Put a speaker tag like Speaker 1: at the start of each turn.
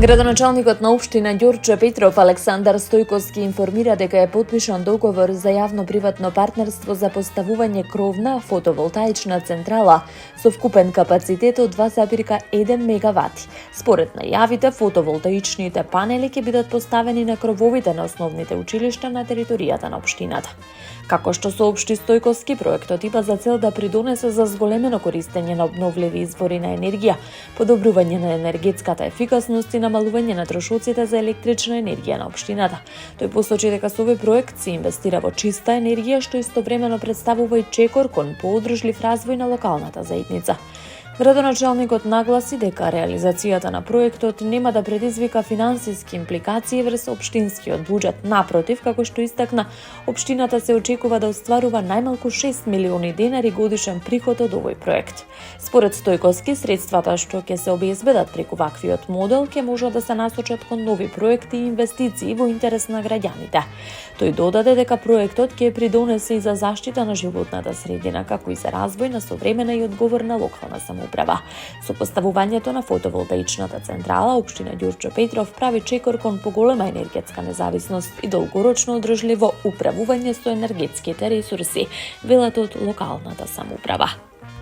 Speaker 1: Градоначалникот на општина Ѓурче Петров Александар Стојковски информира дека е потпишан договор за јавно-приватно партнерство за поставување кровна фотоволтаична централа со вкупен капацитет од 2,1 мегавати. Според најавите, фотоволтаичните панели ќе бидат поставени на крововите на основните училишта на територијата на општината. Како што соопшти Стојковски, проектот има за цел да придонесе за зголемено користење на обновливи извори на енергија, подобрување на енергетската ефикасност и намалување на трошоците за електрична енергија на општината. Тој посочи дека со овој проект се инвестира во чиста енергија, што истовремено представува и чекор кон поодржлив развој на локалната заедница. Градоначалникот нагласи дека реализацијата на проектот нема да предизвика финансиски импликации врз општинскиот буџет. Напротив, како што истакна, општината се очекува да остварува најмалку 6 милиони денари годишен приход од овој проект. Според Стојковски, средствата што ќе се обезбедат преку ваквиот модел ќе можат да се насочат кон нови проекти и инвестиции во интерес на граѓаните. Тој додаде дека проектот ќе придонесе и за заштита на животната средина, како и за развој на современа и одговорна локална самоуправа. Со поставувањето на фотоволтаичната централа, општина Ѓурче Петров прави чекор кон поголема енергетска независност и долгорочно одржливо управување со енергетските ресурси, велат од локалната самоуправа.